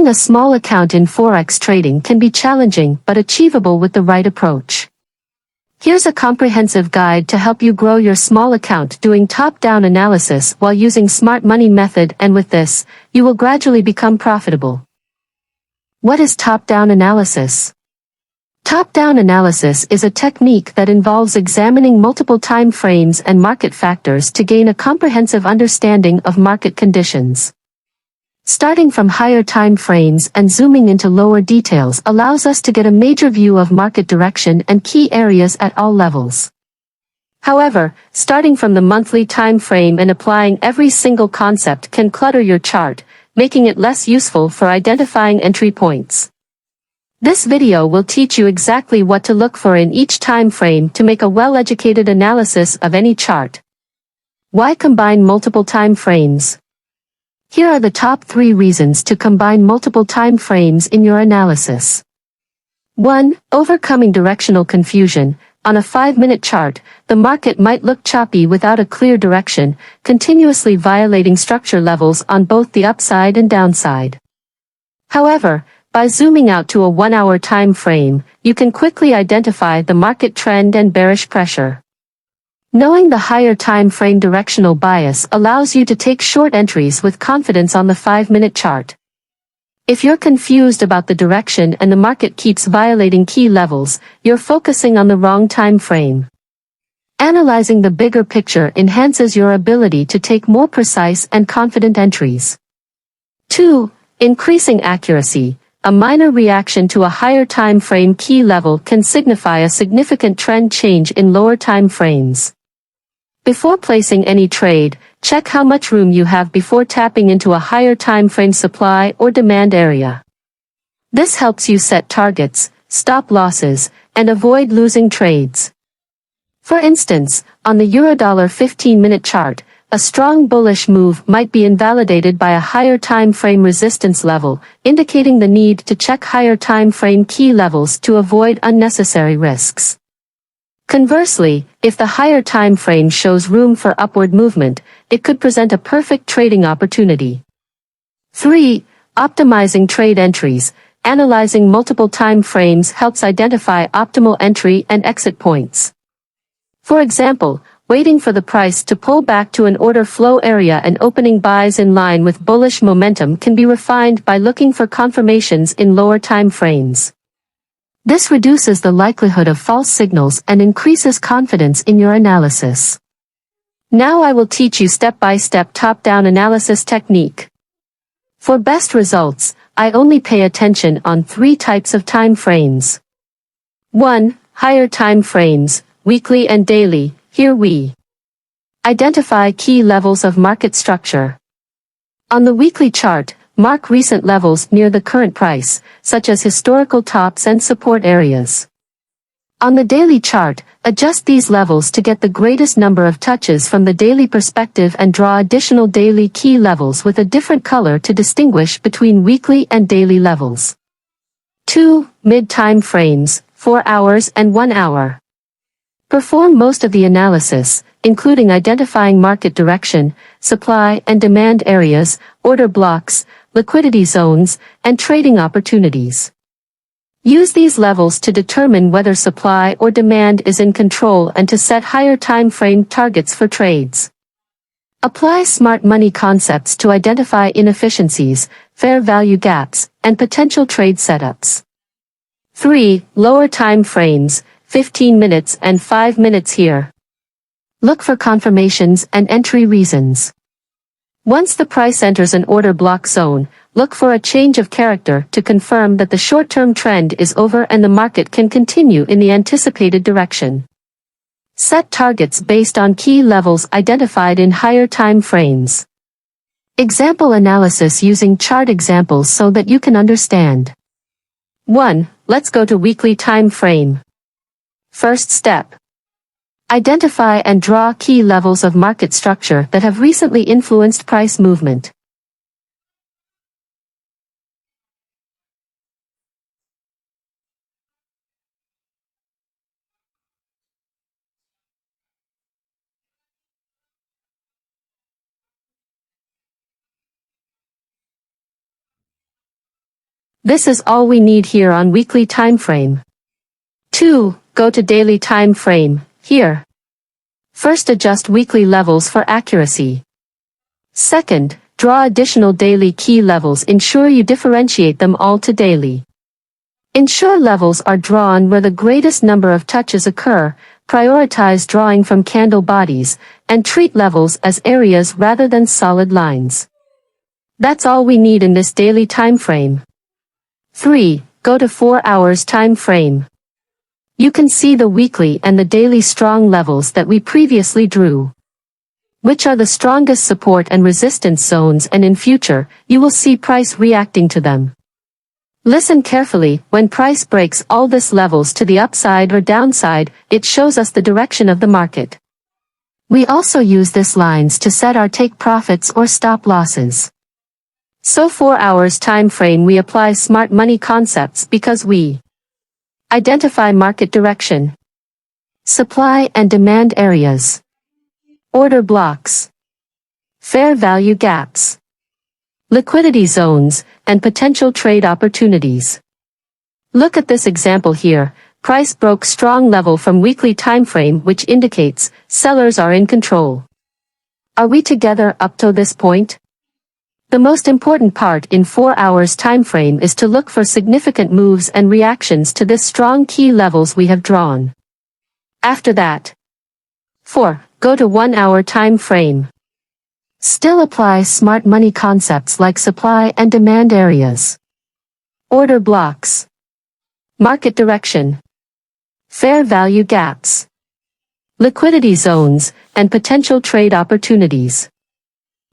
Starting a small account in Forex trading can be challenging but achievable with the right approach. Here's a comprehensive guide to help you grow your small account doing top-down analysis while using smart money method, and with this, you will gradually become profitable. What is top-down analysis? Top-down analysis is a technique that involves examining multiple time frames and market factors to gain a comprehensive understanding of market conditions. Starting from higher time frames and zooming into lower details allows us to get a major view of market direction and key areas at all levels. However, starting from the monthly time frame and applying every single concept can clutter your chart, making it less useful for identifying entry points. This video will teach you exactly what to look for in each time frame to make a well-educated analysis of any chart. Why combine multiple time frames? Here are the top 3 reasons to combine multiple time frames in your analysis. 1. Overcoming directional confusion. On a 5-minute chart, the market might look choppy without a clear direction, continuously violating structure levels on both the upside and downside. However, by zooming out to a 1-hour time frame, you can quickly identify the market trend and bearish pressure. Knowing the higher time frame directional bias allows you to take short entries with confidence on the 5-minute chart. If you're confused about the direction and the market keeps violating key levels, you're focusing on the wrong time frame. Analyzing the bigger picture enhances your ability to take more precise and confident entries. 2. Increasing accuracy. A minor reaction to a higher time frame key level can signify a significant trend change in lower time frames. Before placing any trade, check how much room you have before tapping into a higher time frame supply or demand area. This helps you set targets, stop losses, and avoid losing trades. For instance, on the Euro-dollar 15-minute chart, a strong bullish move might be invalidated by a higher time frame resistance level, indicating the need to check higher time frame key levels to avoid unnecessary risks. Conversely, if the higher time frame shows room for upward movement, it could present a perfect trading opportunity. 3. Optimizing trade entries. Analyzing multiple time frames helps identify optimal entry and exit points. For example, waiting for the price to pull back to an order flow area and opening buys in line with bullish momentum can be refined by looking for confirmations in lower time frames. This reduces the likelihood of false signals and increases confidence in your analysis. Now I will teach you step-by-step top-down analysis technique. For best results, I only pay attention on 3 types of time frames. 1. Higher time frames, weekly and daily. Here we identify key levels of market structure. On the weekly chart, mark recent levels near the current price, such as historical tops and support areas. On the daily chart, adjust these levels to get the greatest number of touches from the daily perspective and draw additional daily key levels with a different color to distinguish between weekly and daily levels. 2. Mid-time frames, 4 hours and 1 hour. Perform most of the analysis, including identifying market direction, supply and demand areas, order blocks, liquidity zones, and trading opportunities. Use these levels to determine whether supply or demand is in control and to set higher time frame targets for trades. Apply smart money concepts to identify inefficiencies, fair value gaps, and potential trade setups. 3. Lower time frames, 15 minutes and 5 minutes here. Look for confirmations and entry reasons. Once the price enters an order block zone, look for a change of character to confirm that the short-term trend is over and the market can continue in the anticipated direction. Set targets based on key levels identified in higher time frames. Example analysis using chart examples so that you can understand. 1. Let's go to weekly time frame. First step. Identify and draw key levels of market structure that have recently influenced price movement. This is all we need here on weekly time frame. 2. Go to daily time frame, here. First, adjust weekly levels for accuracy. Second, draw additional daily key levels. Ensure you differentiate them all to daily. Ensure levels are drawn where the greatest number of touches occur, prioritize drawing from candle bodies, and treat levels as areas rather than solid lines. That's all we need in this daily time frame. 3. Go to 4 hours time frame. You can see the weekly and the daily strong levels that we previously drew, which are the strongest support and resistance zones, and in future, you will see price reacting to them. Listen carefully. When price breaks all these levels to the upside or downside, it shows us the direction of the market. We also use these lines to set our take profits or stop losses. So 4 hours time frame, we apply smart money concepts because we identify market direction, supply and demand areas, order blocks, fair value gaps, liquidity zones, and potential trade opportunities. Look at this example here. Price broke strong level from weekly time frame, which indicates sellers are in control. Are we together up to this point? The most important part in 4 hours time frame is to look for significant moves and reactions to this strong key levels we have drawn. After that, 4. Go to 1 hour time frame. Still apply smart money concepts like supply and demand areas, order blocks, market direction, fair value gaps, liquidity zones, and potential trade opportunities.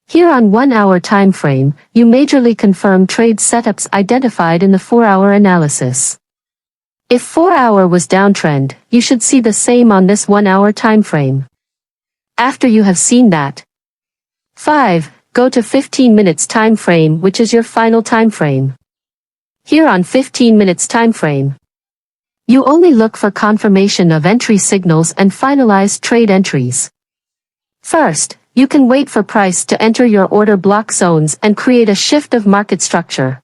Here on 1 hour time frame, you majorly confirm trade setups identified in the 4 hour analysis. If 4 hour was downtrend, you should see the same on this 1 hour time frame. After you have seen that, 5. Go to 15 minutes time frame, which is your final time frame. Here on 15 minutes time frame, you only look for confirmation of entry signals and finalized trade entries. First, you can wait for price to enter your order block zones and create a shift of market structure.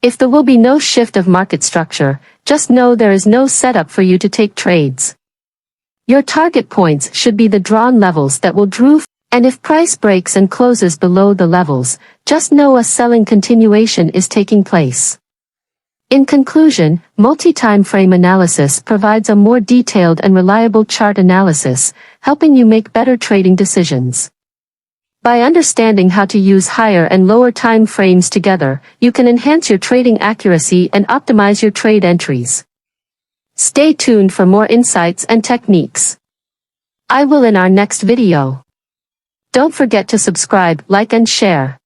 If there will be no shift of market structure, just know there is no setup for you to take trades. Your target points should be the drawn levels that will draw, and if price breaks and closes below the levels, just know a selling continuation is taking place. In conclusion, multi-time frame analysis provides a more detailed and reliable chart analysis, helping you make better trading decisions. By understanding how to use higher and lower time frames together, you can enhance your trading accuracy and optimize your trade entries. Stay tuned for more insights and techniques. I will in our next video. Don't forget to subscribe, like and share.